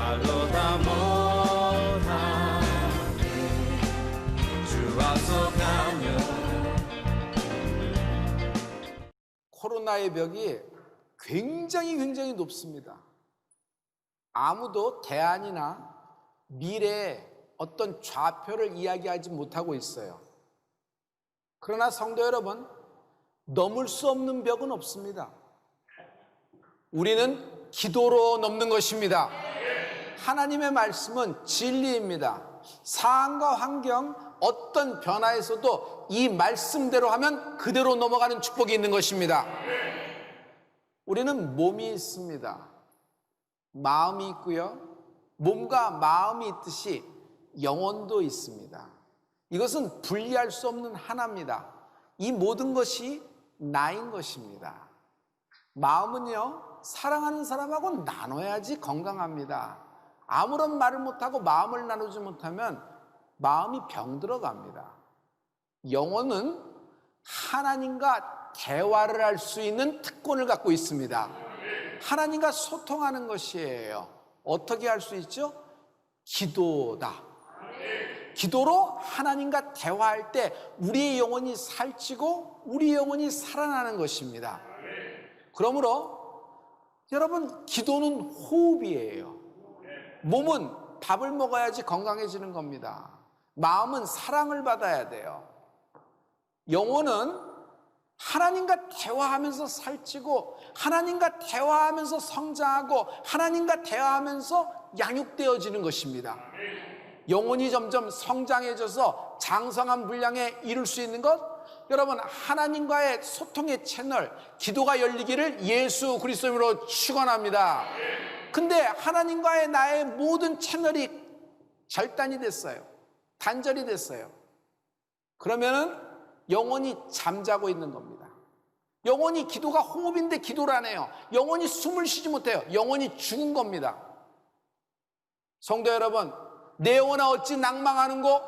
말로 다 못하는 주 앞서가며. 코로나의 벽이 굉장히 높습니다. 아무도 대안이나 미래의 어떤 좌표를 이야기하지 못하고 있어요. 그러나 성도 여러분, 넘을 수 없는 벽은 없습니다. 우리는 기도로 넘는 것입니다. 하나님의 말씀은 진리입니다. 상황과 환경, 어떤 변화에서도 이 말씀대로 하면 그대로 넘어가는 축복이 있는 것입니다. 우리는 몸이 있습니다. 마음이 있고요. 몸과 마음이 있듯이 영혼도 있습니다. 이것은 분리할 수 없는 하나입니다. 이 모든 것이 나인 것입니다. 마음은요, 사랑하는 사람하고 나눠야지 건강합니다. 아무런 말을 못하고 마음을 나누지 못하면 마음이 병들어갑니다. 영혼은 하나님과 대화를 할 수 있는 특권을 갖고 있습니다. 하나님과 소통하는 것이에요. 어떻게 할 수 있죠? 기도다. 기도로 하나님과 대화할 때 우리의 영혼이 살찌고 우리 영혼이 살아나는 것입니다. 그러므로 여러분, 기도는 호흡이에요. 몸은 밥을 먹어야지 건강해지는 겁니다. 마음은 사랑을 받아야 돼요. 영혼은 하나님과 대화하면서 살찌고 하나님과 대화하면서 성장하고 하나님과 대화하면서 양육되어지는 것입니다. 영혼이 점점 성장해져서 장성한 분량에 이룰 수 있는 것, 여러분, 하나님과의 소통의 채널, 기도가 열리기를 예수 그리스도로 축원합니다. 근데 하나님과의 나의 모든 채널이 절단이 됐어요. 단절이 됐어요. 그러면은 영혼이 잠자고 있는 겁니다. 영혼이, 기도가 호흡인데 기도를 안 해요. 영혼이 숨을 쉬지 못해요. 영혼이 죽은 겁니다. 성도 여러분, 내 영혼아 어찌 낭망하는고,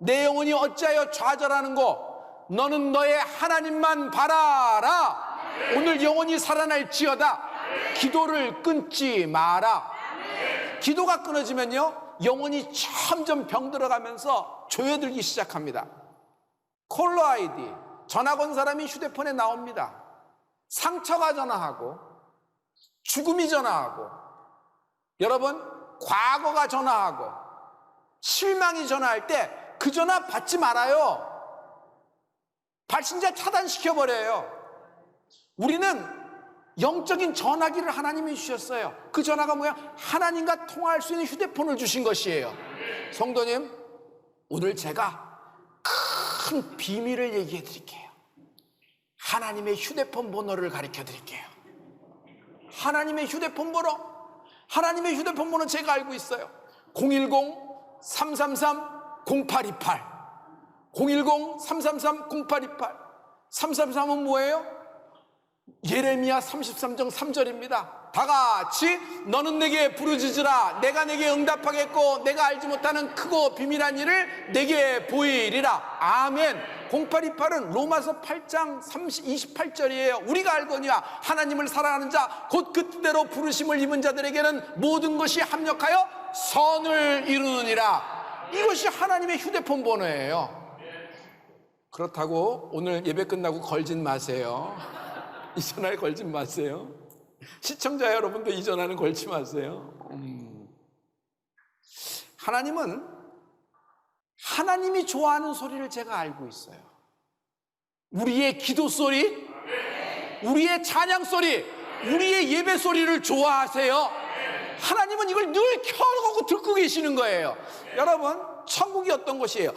내 영혼이 어찌하여 좌절하는고, 너는 너의 하나님만 바라라. 오늘 영혼이 살아날지어다. 기도를 끊지 마라. 기도가 끊어지면요, 영혼이 점점 병들어가면서 조여들기 시작합니다. 콜러 아이디, 전화 건 사람이 휴대폰에 나옵니다. 상처가 전화하고, 죽음이 전화하고, 여러분, 과거가 전화하고, 실망이 전화할 때 그 전화 받지 말아요. 발신자 차단시켜버려요. 우리는 영적인 전화기를 하나님이 주셨어요. 그 전화가 뭐야? 하나님과 통화할 수 있는 휴대폰을 주신 것이에요. 성도님, 오늘 제가 큰 비밀을 얘기해 드릴게요. 하나님의 휴대폰 번호를 가르쳐 드릴게요. 하나님의 휴대폰 번호, 하나님의 휴대폰 번호 제가 알고 있어요. 010-333-0828, 010-333-0828. 333은 뭐예요? 예레미야 33장 3절입니다. 다 같이, 너는 내게 부르짖으라. 내가 내게 응답하겠고 내가 알지 못하는 크고 비밀한 일을 내게 보이리라. 아멘. 0828은 로마서 8장 28절이에요. 우리가 알거니와 하나님을 사랑하는 자 곧 그 뜻대로 부르심을 입은 자들에게는 모든 것이 합력하여 선을 이루느니라. 이것이 하나님의 휴대폰 번호예요. 그렇다고 오늘 예배 끝나고 걸진 마세요. 이 전화에 걸진 마세요. 시청자 여러분도 이 전화는 걸지 마세요. 하나님은, 하나님이 좋아하는 소리를 제가 알고 있어요. 우리의 기도 소리, 우리의 찬양 소리, 우리의 예배 소리를 좋아하세요. 하나님은 이걸 늘 켜놓고 듣고 계시는 거예요. 여러분, 천국이 어떤 곳이에요?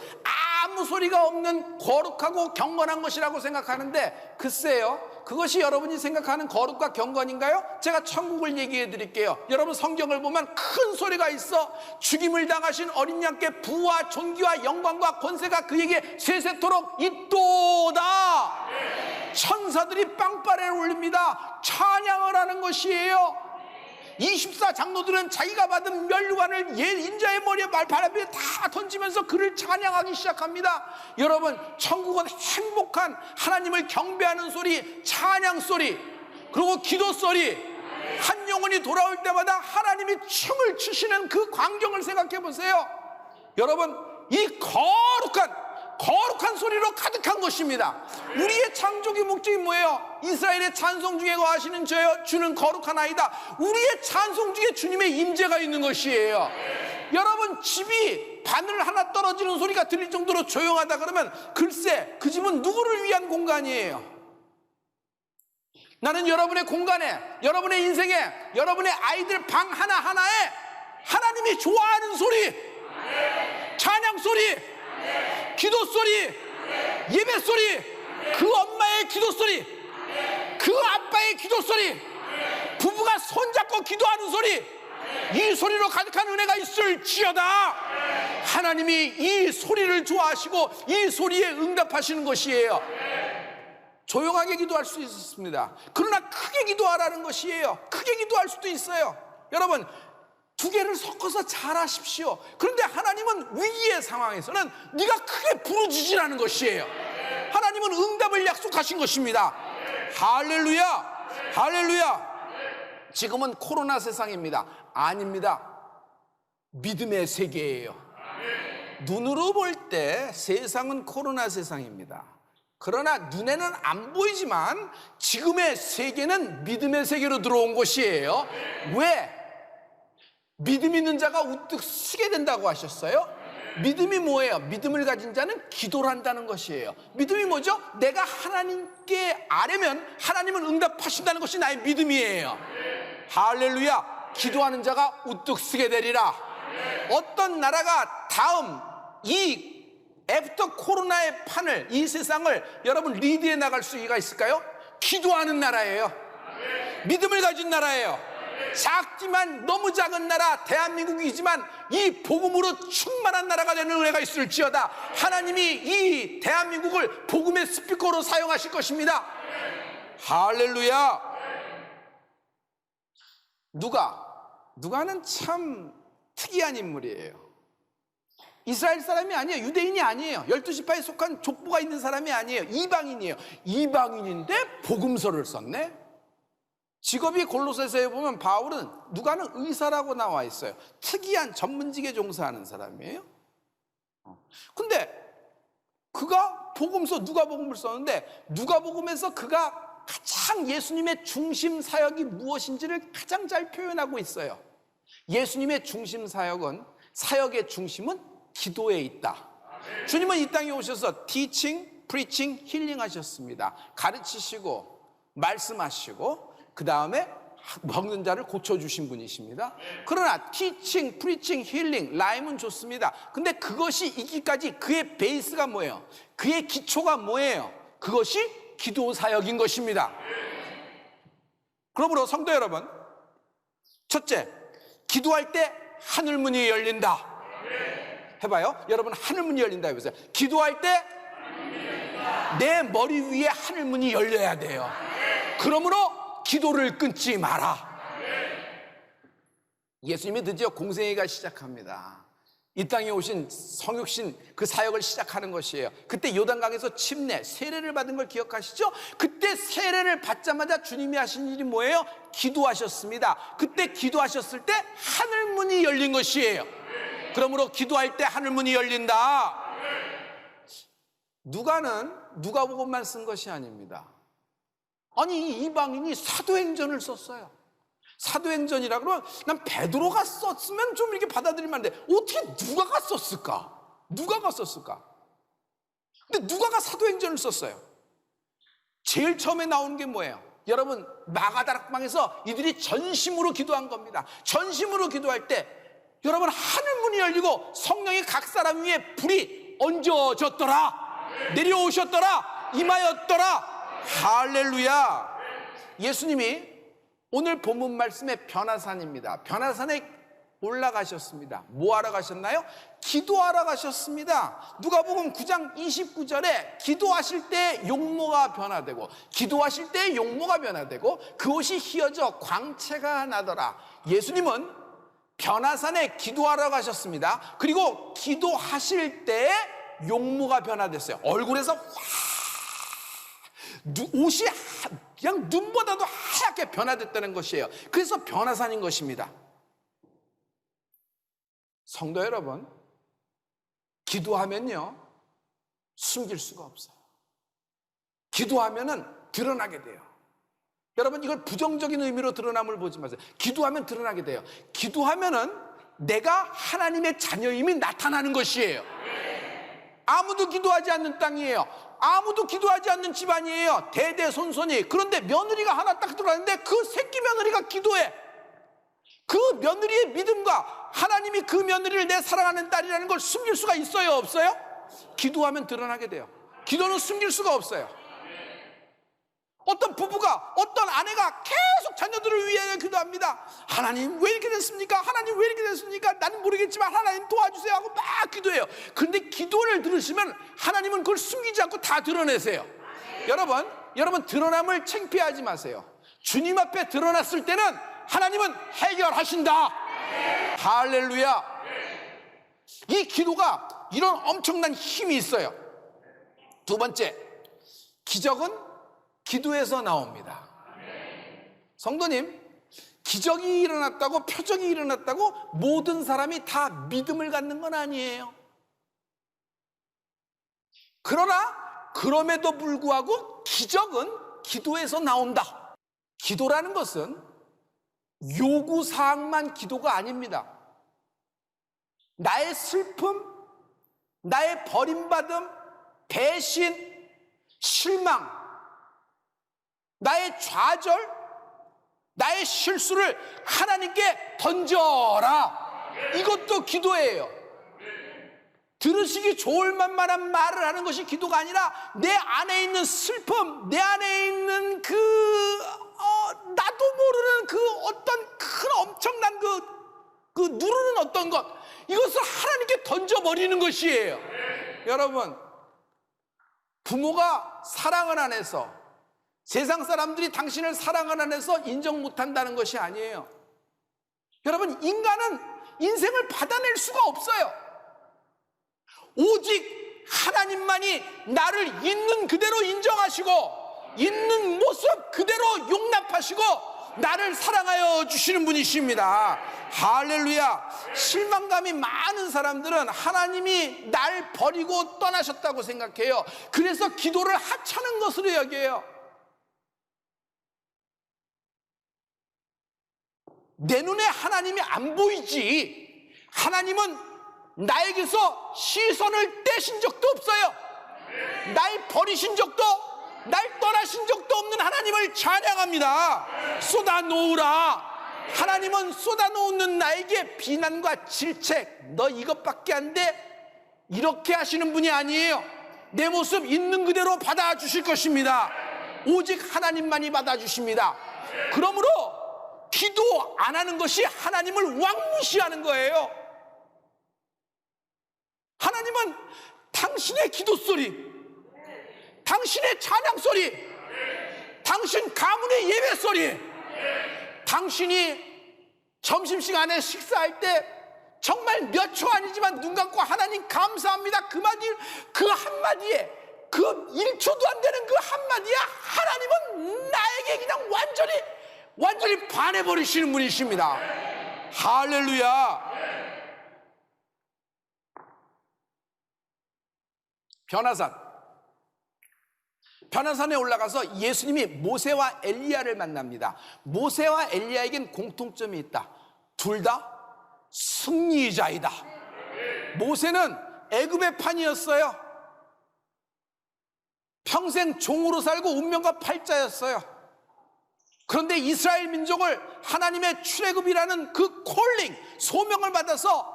아무 소리가 없는 거룩하고 경건한 것이라고 생각하는데, 글쎄요, 그것이 여러분이 생각하는 거룩과 경건인가요? 제가 천국을 얘기해 드릴게요. 여러분, 성경을 보면 큰 소리가 있어. 죽임을 당하신 어린 양께 부와 존귀와 영광과 권세가 그에게 세세토록 있도다. 천사들이 빵빠레를 올립니다. 찬양을 하는 것이에요. 24 장로들은 자기가 받은 면류관을 인자의 머리에 발바닥에 다 던지면서 그를 찬양하기 시작합니다. 여러분, 천국은 행복한 하나님을 경배하는 소리, 찬양 소리, 그리고 기도 소리, 한 영혼이 돌아올 때마다 하나님이 춤을 추시는 그 광경을 생각해 보세요. 여러분, 이 거룩한 소리로 가득한 것입니다. 우리의 창조기 목적이 뭐예요? 이스라엘의 찬송 중에 거하시는 저여 주는 거룩한 아이다. 우리의 찬송 중에 주님의 임재가 있는 것이에요. 여러분, 집이 바늘 하나 떨어지는 소리가 들릴 정도로 조용하다 그러면 글쎄 그 집은 누구를 위한 공간이에요? 나는 여러분의 공간에, 여러분의 인생에, 여러분의 아이들 방 하나하나에 하나님이 좋아하는 소리, 찬양 소리, 기도 소리, 예배 소리, 그 엄마의 기도 소리, 그 아빠의 기도 소리, 부부가 손잡고 기도하는 소리, 이 소리로 가득한 은혜가 있을지어다. 하나님이 이 소리를 좋아하시고 이 소리에 응답하시는 것이에요. 조용하게 기도할 수 있습니다. 그러나 크게 기도하라는 것이에요. 크게 기도할 수도 있어요. 여러분, 두 개를 섞어서 잘하십시오. 그런데 하나님은 위기의 상황에서는 네가 크게 부르짖으라는 것이에요. 하나님은 응답을 약속하신 것입니다. 할렐루야, 할렐루야. 지금은 코로나 세상입니다. 아닙니다. 믿음의 세계예요. 눈으로 볼 때 세상은 코로나 세상입니다. 그러나 눈에는 안 보이지만 지금의 세계는 믿음의 세계로 들어온 것이에요. 왜? 믿음 있는 자가 우뚝 서게 된다고 하셨어요? 믿음이 뭐예요? 믿음을 가진 자는 기도를 한다는 것이에요. 믿음이 뭐죠? 내가 하나님께 아뢰면 하나님은 응답하신다는 것이 나의 믿음이에요. 할렐루야. 기도하는 자가 우뚝 서게 되리라. 어떤 나라가 다음 이 애프터 코로나의 판을, 이 세상을 여러분 리드해 나갈 수가 있을까요? 기도하는 나라예요. 믿음을 가진 나라예요. 작지만 너무 작은 나라 대한민국이지만 이 복음으로 충만한 나라가 되는 은혜가 있을지어다. 하나님이 이 대한민국을 복음의 스피커로 사용하실 것입니다. 할렐루야. 누가는 참 특이한 인물이에요. 이스라엘 사람이 아니에요. 유대인이 아니에요. 12지파에 속한 족보가 있는 사람이 아니에요. 이방인이에요. 이방인인데 복음서를 썼네. 직업이 골로새서에 보면 바울은, 누가는 의사라고 나와 있어요. 특이한 전문직에 종사하는 사람이에요. 근데 그가 복음서, 누가복음을 썼는데 누가복음에서 그가 가장 예수님의 중심 사역이 무엇인지를 가장 잘 표현하고 있어요. 예수님의 중심 사역은, 사역의 중심은 기도에 있다. 주님은 이 땅에 오셔서 teaching, preaching, healing 하셨습니다. 가르치시고 말씀하시고 그 다음에 먹는 자를 고쳐주신 분이십니다. 그러나 teaching, preaching, healing 라임은 좋습니다. 근데 그것이 있기까지 그의 베이스가 뭐예요? 그의 기초가 뭐예요? 그것이 기도 사역인 것입니다. 그러므로 성도 여러분, 첫째, 기도할 때 하늘문이 열린다. 해봐요. 여러분, 하늘문이 열린다 해보세요. 기도할 때 내 머리 위에 하늘문이 열려야 돼요. 그러므로 기도를 끊지 마라. 예수님이 드디어 공생애가 시작합니다. 이 땅에 오신 성육신 그 사역을 시작하는 것이에요. 그때 요단강에서 침례, 세례를 받은 걸 기억하시죠? 그때 세례를 받자마자 주님이 하신 일이 뭐예요? 기도하셨습니다. 그때 기도하셨을 때 하늘문이 열린 것이에요. 그러므로 기도할 때 하늘문이 열린다. 누가는 누가복음만 쓴 것이 아닙니다. 아니, 이 이방인이 사도행전을 썼어요. 사도행전이라 그러면 난 베드로가 썼으면 좀 이렇게 받아들이면 안 돼. 어떻게 누가가 썼을까? 누가가 썼을까? 근데 누가가 사도행전을 썼어요. 제일 처음에 나오는 게 뭐예요? 여러분, 마가다락방에서 이들이 전심으로 기도한 겁니다. 전심으로 기도할 때 여러분, 하늘문이 열리고 성령이 각 사람 위에 불이 얹어졌더라. 내려오셨더라. 임하였더라. 할렐루야. 예수님이 오늘 본문 말씀의 변화산입니다. 변화산에 올라가셨습니다. 뭐 하러 가셨나요? 기도하러 가셨습니다. 누가복음 9장 29절에 기도하실 때 용모가 변화되고, 기도하실 때 용모가 변화되고 그옷이 휘어져 광채가 나더라. 예수님은 변화산에 기도하러 가셨습니다. 그리고 기도하실 때 용모가 변화됐어요. 얼굴에서 옷이 그냥 눈보다도 하얗게 변화됐다는 것이에요. 그래서 변화산인 것입니다. 성도 여러분, 기도하면요 숨길 수가 없어요. 기도하면은 드러나게 돼요. 여러분, 이걸 부정적인 의미로 드러남을 보지 마세요. 기도하면 드러나게 돼요. 기도하면은 내가 하나님의 자녀임이 나타나는 것이에요. 아무도 기도하지 않는 땅이에요. 아무도 기도하지 않는 집안이에요. 대대손손이. 그런데 며느리가 하나 딱 들어왔는데 그 새끼 며느리가 기도해. 그 며느리의 믿음과 하나님이 그 며느리를 내 사랑하는 딸이라는 걸 숨길 수가 있어요, 없어요? 기도하면 드러나게 돼요. 기도는 숨길 수가 없어요. 어떤 부부가, 어떤 아내가 계속 자녀들을 위해 기도합니다. 하나님 왜 이렇게 됐습니까? 하나님 왜 이렇게 됐습니까? 나는 모르겠지만 하나님 도와주세요 하고 막 기도해요. 그런데 기도를 들으시면 하나님은 그걸 숨기지 않고 다 드러내세요. 여러분 드러남을 창피하지 마세요. 주님 앞에 드러났을 때는 하나님은 해결하신다. 할렐루야. 이 기도가 이런 엄청난 힘이 있어요. 두 번째, 기적은 기도에서 나옵니다. 성도님, 기적이 일어났다고, 표적이 일어났다고 모든 사람이 다 믿음을 갖는 건 아니에요. 그러나 그럼에도 불구하고 기적은 기도에서 나온다. 기도라는 것은 요구사항만 기도가 아닙니다. 나의 슬픔, 나의 버림받음, 배신, 실망, 나의 좌절, 나의 실수를 하나님께 던져라. 이것도 기도예요. 들으시기 좋을 만한 말을 하는 것이 기도가 아니라 내 안에 있는 슬픔, 내 안에 있는 나도 모르는 그 어떤 큰 엄청난 그 누르는 어떤 것, 이것을 하나님께 던져버리는 것이에요. 여러분, 부모가 사랑을 안 해서, 세상 사람들이 당신을 사랑을 안 해서 인정 못한다는 것이 아니에요. 여러분, 인간은 인생을 받아낼 수가 없어요. 오직 하나님만이 나를 있는 그대로 인정하시고 있는 모습 그대로 용납하시고 나를 사랑하여 주시는 분이십니다. 할렐루야. 실망감이 많은 사람들은 하나님이 날 버리고 떠나셨다고 생각해요. 그래서 기도를 하찮은 것으로 여겨요. 내 눈에 하나님이 안 보이지, 하나님은 나에게서 시선을 떼신 적도 없어요. 날 버리신 적도, 날 떠나신 적도 없는 하나님을 찬양합니다. 쏟아놓으라. 하나님은 쏟아놓는 나에게 비난과 질책, 너 이것밖에 안 돼, 이렇게 하시는 분이 아니에요. 내 모습 있는 그대로 받아주실 것입니다. 오직 하나님만이 받아주십니다. 그러므로 기도 안 하는 것이 하나님을 왕무시하는 거예요. 하나님은 당신의 기도 소리, 당신의 찬양 소리, 당신 가문의 예배 소리, 당신이 점심시간에 식사할 때 정말 몇 초 아니지만 눈 감고 하나님 감사합니다, 그 한마디에, 그 1초도 안 되는 그 한마디에 하나님은 나에게 그냥 완전히 반해버리시는 분이십니다. 할렐루야. 변화산에 올라가서 예수님이 모세와 엘리야를 만납니다. 모세와 엘리야에겐 공통점이 있다. 둘 다 승리자이다. 모세는 애굽의 판이었어요. 평생 종으로 살고 운명과 팔자였어요. 그런데 이스라엘 민족을 하나님의 출애굽이라는 그 콜링, 소명을 받아서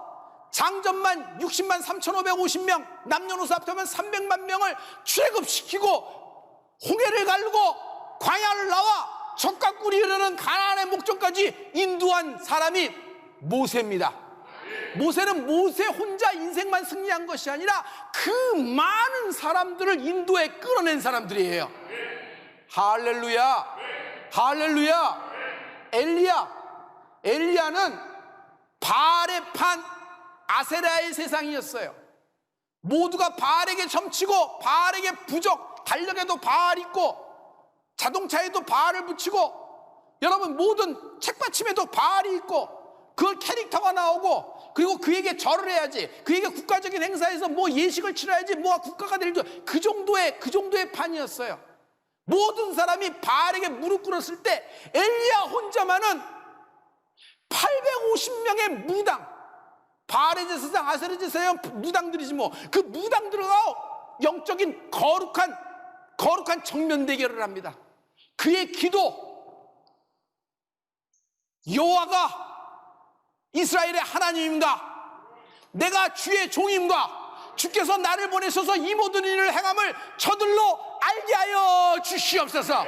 장전만 60만 3,550명, 남녀노소 합하면 300만 명을 출애굽시키고 홍해를 가르고 광야를 나와 젖과 꿀이 흐르는 가나안의 목적까지 인도한 사람이 모세입니다. 모세는 모세 혼자 인생만 승리한 것이 아니라 그 많은 사람들을 인도에 끌어낸 사람들이에요. 할렐루야. 할렐루야. 엘리야는 바알의 판, 아세라의 세상이었어요. 모두가 바알에게 점치고 바알에게 부족, 달력에도 바알 있고 자동차에도 바알을 붙이고, 여러분 모든 책받침에도 바알이 있고, 그걸 캐릭터가 나오고, 그리고 그에게 절을 해야지, 그에게 국가적인 행사에서 뭐 예식을 치러야지, 뭐 국가가 될 그 정도의 판이었어요. 모든 사람이 바알에게 무릎 꿇었을 때 엘리야 혼자만은 850명의 무당, 바알의 제사장, 아세르 제사장 무당들이지 뭐, 그 무당들과 영적인 거룩한 정면 대결을 합니다. 그의 기도, 여호와가 이스라엘의 하나님인가, 내가 주의 종인가, 주께서 나를 보내셔서 이 모든 일을 행함을 저들로 알게 하여 주시옵소서.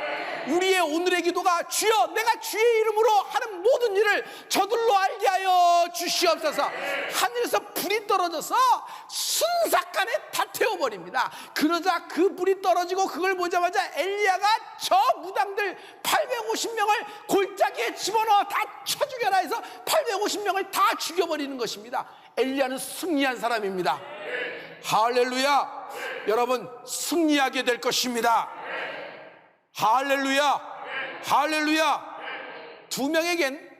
우리의 오늘의 기도가, 주여 내가 주의 이름으로 하는 모든 일을 저들로 알게 하여 주시옵소서. 하늘에서 불이 떨어져서 순삭간에 다 태워버립니다. 그러자 그 불이 떨어지고 그걸 보자마자 엘리야가 저 무당들 850명을 골짜기에 집어넣어 다 쳐 죽여라 해서 850명을 다 죽여버리는 것입니다. 엘리야는 승리한 사람입니다. 할렐루야. 여러분 승리하게 될 것입니다. 할렐루야. 할렐루야. 두 명에겐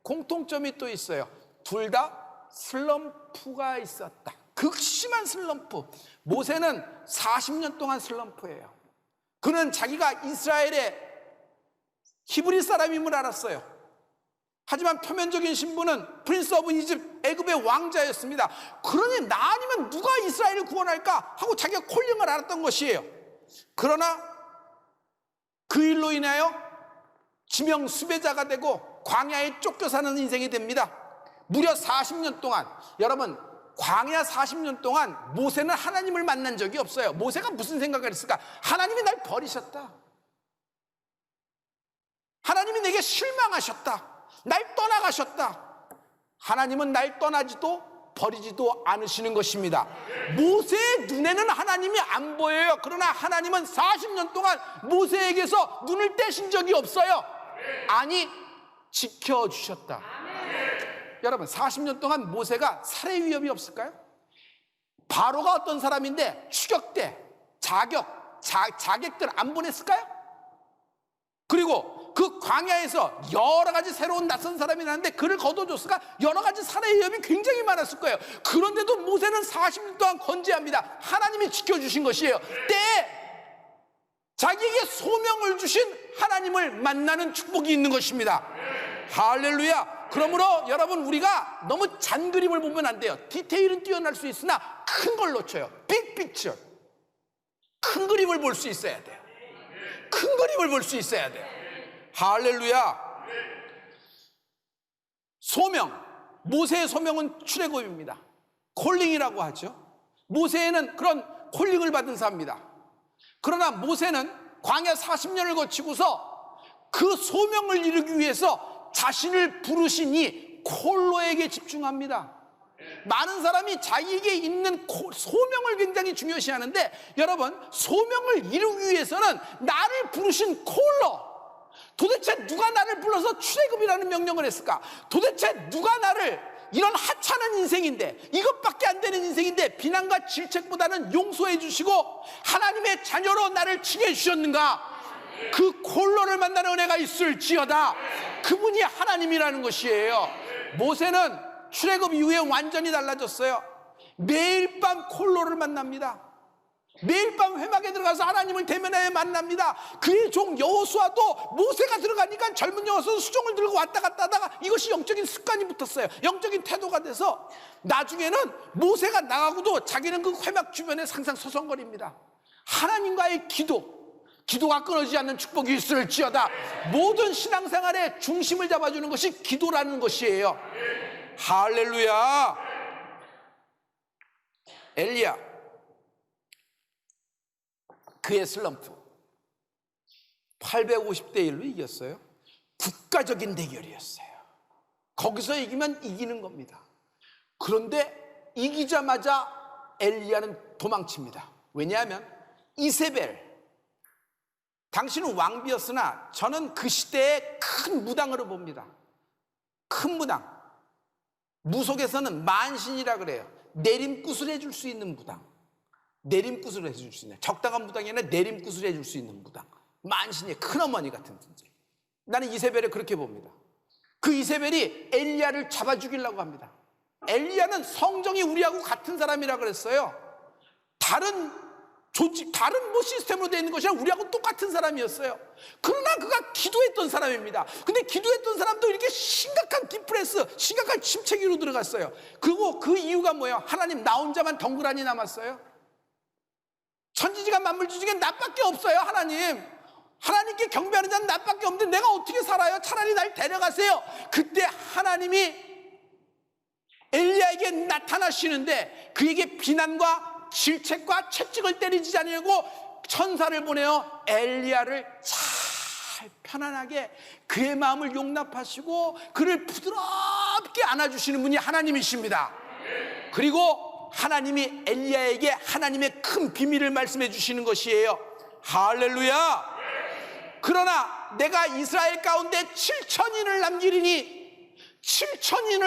공통점이 또 있어요. 둘 다 슬럼프가 있었다. 극심한 슬럼프. 모세는 40년 동안 슬럼프예요. 그는 자기가 이스라엘의 히브리 사람임을 알았어요. 하지만 표면적인 신분은 프린스 오브 이집트, 애굽의 왕자였습니다. 그러니 나 아니면 누가 이스라엘을 구원할까 하고 자기가 콜링을 알았던 것이에요. 그러나 그 일로 인하여 지명 수배자가 되고 광야에 쫓겨 사는 인생이 됩니다. 무려 40년 동안, 여러분 광야 40년 동안 모세는 하나님을 만난 적이 없어요. 모세가 무슨 생각을 했을까? 하나님이 날 버리셨다. 하나님이 내게 실망하셨다. 날 떠나가셨다. 하나님은 날 떠나지도 버리지도 않으시는 것입니다. 모세의 눈에는 하나님이 안 보여요. 그러나 하나님은 40년 동안 모세에게서 눈을 떼신 적이 없어요. 아니, 지켜주셨다. 여러분 40년 동안 모세가 살해 위협이 없을까요? 바로가 어떤 사람인데 추격대, 자객들 안 보냈을까요? 그리고 그 광야에서 여러 가지 새로운 낯선 사람이 나는데 그를 거둬줬을까? 여러 가지 살해 위협이 굉장히 많았을 거예요. 그런데도 모세는 40년 동안 건재합니다. 하나님이 지켜주신 것이에요. 때에 자기에게 소명을 주신 하나님을 만나는 축복이 있는 것입니다. 할렐루야. 그러므로 여러분 우리가 너무 잔그림을 보면 안 돼요. 디테일은 뛰어날 수 있으나 큰 걸 놓쳐요. 빅픽처, 큰 그림을 볼 수 있어야 돼요. 큰 그림을 볼 수 있어야 돼요. 할렐루야. 소명, 모세의 소명은 출애굽입니다. 콜링이라고 하죠. 모세는 그런 콜링을 받은 사람입니다. 그러나 모세는 광야 40년을 거치고서 그 소명을 이루기 위해서 자신을 부르신 이 콜로에게 집중합니다. 많은 사람이 자기에게 있는 소명을 굉장히 중요시하는데, 여러분 소명을 이루기 위해서는 나를 부르신 콜로, 도대체 누가 나를 불러서 출애굽이라는 명령을 했을까? 도대체 누가 나를, 이런 하찮은 인생인데, 이것밖에 안 되는 인생인데 비난과 질책보다는 용서해 주시고 하나님의 자녀로 나를 칭해 주셨는가? 그 콜로를 만나는 은혜가 있을지어다. 그분이 하나님이라는 것이에요. 모세는 출애굽 이후에 완전히 달라졌어요. 매일 밤 콜로를 만납니다. 매일 밤 회막에 들어가서 하나님을 대면하여 만납니다. 그의 종 여호수아도 모세가 들어가니까 젊은 여호수아 수종을 들고 왔다 갔다 하다가 이것이 영적인 습관이 붙었어요. 영적인 태도가 돼서 나중에는 모세가 나가고도 자기는 그 회막 주변에 항상 서성거립니다. 하나님과의 기도가 끊어지지 않는 축복이 있을지어다. 모든 신앙생활의 중심을 잡아주는 것이 기도라는 것이에요. 할렐루야. 엘리야, 그의 슬럼프 850대 1로 이겼어요. 국가적인 대결이었어요. 거기서 이기면 이기는 겁니다. 그런데 이기자마자 엘리야는 도망칩니다. 왜냐하면 이세벨, 당신은 왕비였으나 저는 그 시대의 큰 무당으로 봅니다. 큰 무당. 무속에서는 만신이라 그래요. 내림굿을 해줄 수 있는 무당. 내림굿을 해줄 수 있는, 적당한 무당이 아니라 내림굿을 해줄 수 있는 무당. 만신의 큰어머니 같은 존재. 나는 이세벨을 그렇게 봅니다. 그 이세벨이 엘리야를 잡아 죽이려고 합니다. 엘리야는 성정이 우리하고 같은 사람이라 그랬어요. 다른 조직, 다른 시스템으로 되어 있는 것이 아니라 우리하고 똑같은 사람이었어요. 그러나 그가 기도했던 사람입니다. 근데 기도했던 사람도 이렇게 심각한 디프레스, 심각한 침체기로 들어갔어요. 그리고 그 이유가 뭐예요? 하나님, 나 혼자만 덩그러니 남았어요. 천지지가 만물주중에 나밖에 없어요. 하나님께 경배하는 자는 나밖에 없는데 내가 어떻게 살아요? 차라리 날 데려가세요. 그때 하나님이 엘리야에게 나타나시는데 그에게 비난과 질책과 채찍을 때리지 아니하고 천사를 보내어 엘리야를 잘 편안하게 그의 마음을 용납하시고 그를 부드럽게 안아주시는 분이 하나님이십니다. 그리고 하나님이 엘리야에게 하나님의 큰 비밀을 말씀해 주시는 것이에요. 할렐루야. 그러나 내가 이스라엘 가운데 7천인을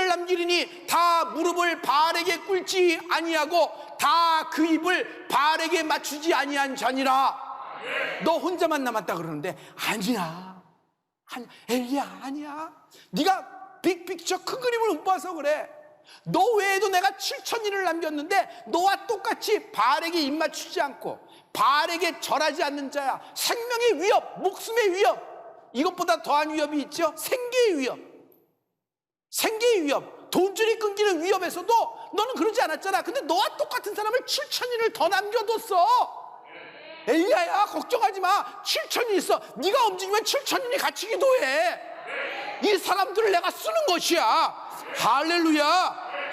남기리니 다 무릎을 바알에게 꿇지 아니하고 다 그 입을 바알에게 맞추지 아니한 자니라. 너 혼자만 남았다 그러는데 아니야. 엘리야, 아니야. 네가 빅픽처 큰 그림을 못 봐서 그래. 너 외에도 내가 7천인을 남겼는데 너와 똑같이 바알에게 입 맞추지 않고 바알에게 절하지 않는 자야. 생명의 위협, 목숨의 위협, 이것보다 더한 위협이 있죠. 생계의 위협, 돈줄이 끊기는 위협에서도 너는 그러지 않았잖아. 근데 너와 똑같은 사람을 7천인을 더 남겨뒀어. 엘리야야, 걱정하지 마. 7천이 있어. 네가 움직이면 7천인이 같이 기도해. 이 사람들을 내가 쓰는 것이야.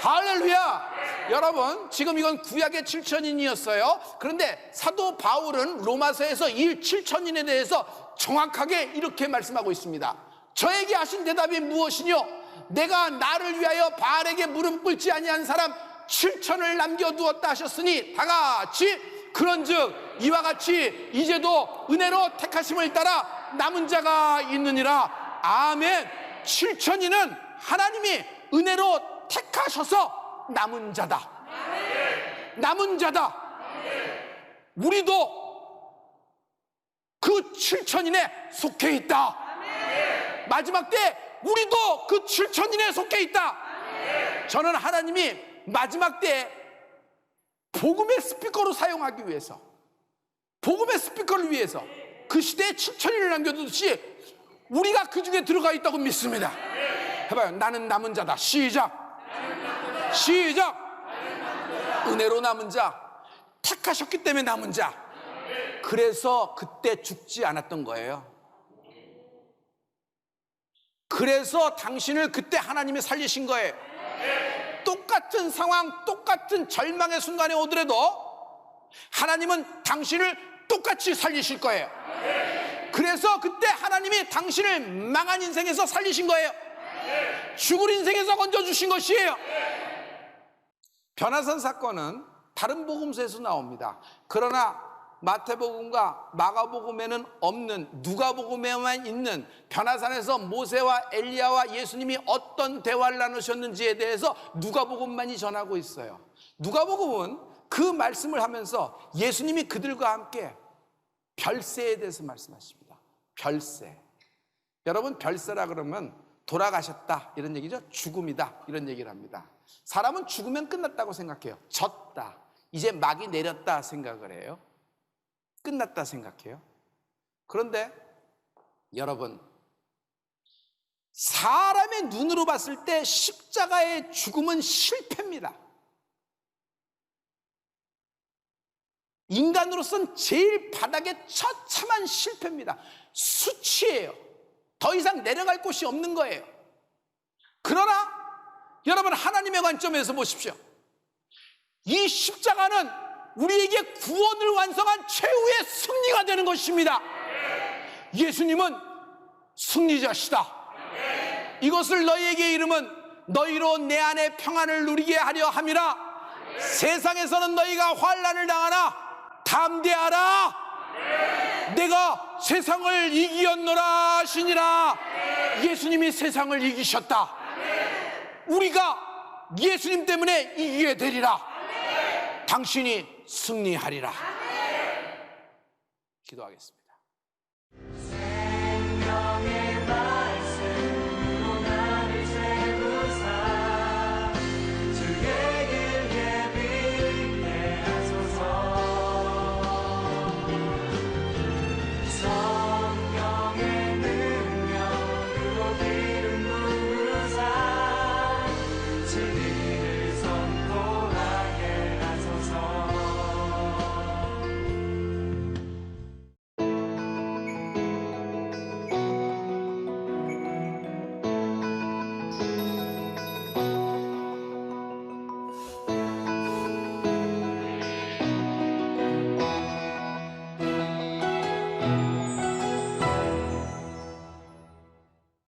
할렐루야. 여러분, 지금 이건 구약의 7천인이었어요. 그런데 사도 바울은 로마서에서 이 7천인에 대해서 정확하게 이렇게 말씀하고 있습니다. 저에게 하신 대답이 무엇이뇨? 내가 나를 위하여 바알에게 무릎 꿇지 아니한 사람 7천을 남겨두었다 하셨으니 다 같이 그런즉 이와 같이 이제도 은혜로 택하심을 따라 남은 자가 있느니라. 아멘. 7천이는 하나님이 은혜로 택하셔서 남은 자다. 우리도 그 7천인에 속해 있다. 마지막 때 우리도 그 7천인에 속해 있다. 저는 하나님이 마지막 때 복음의 스피커로 사용하기 위해서, 복음의 스피커를 위해서 그 시대에 7천인을 남겨두듯이 우리가 그 중에 들어가 있다고 믿습니다. 해봐요. 나는 남은 자다. 시작. 은혜로 남은 자, 택하셨기 때문에 남은 자. 그래서 그때 죽지 않았던 거예요. 그래서 당신을 그때 하나님이 살리신 거예요. 똑같은 상황, 똑같은 절망의 순간에 오더라도 하나님은 당신을 똑같이 살리실 거예요. 그래서 그때 하나님이 당신을 망한 인생에서 살리신 거예요. 죽을 인생에서 건져주신 것이에요. 변화산 사건은 다른 복음서에서 나옵니다. 그러나 마태복음과 마가복음에는 없는, 누가복음에만 있는 변화산에서 모세와 엘리야와 예수님이 어떤 대화를 나누셨는지에 대해서 누가복음만이 전하고 있어요. 누가복음은 그 말씀을 하면서 예수님이 그들과 함께 별세에 대해서 말씀하십니다. 별세. 여러분, 별세라 그러면 돌아가셨다 이런 얘기죠. 죽음이다 이런 얘기를 합니다. 사람은 죽으면 끝났다고 생각해요. 졌다, 이제 막이 내렸다 생각을 해요. 끝났다 생각해요. 그런데 여러분, 사람의 눈으로 봤을 때 십자가의 죽음은 실패입니다. 인간으로서는 제일 바닥의 처참한 실패입니다. 수치예요. 더 이상 내려갈 곳이 없는 거예요. 그러나 여러분, 하나님의 관점에서 보십시오. 이 십자가는 우리에게 구원을 완성한 최후의 승리가 되는 것입니다. 예수님은 승리자시다. 이것을 너희에게 이름은 너희로 내 안에 평안을 누리게 하려 함이라. 세상에서는 너희가 환난을 당하나 담대하라. 내가 세상을 이기었노라 하시니라. 예수님이 세상을 이기셨다. 우리가 예수님 때문에 이기게 되리라. 당신이 승리하리라. 기도하겠습니다. 생명의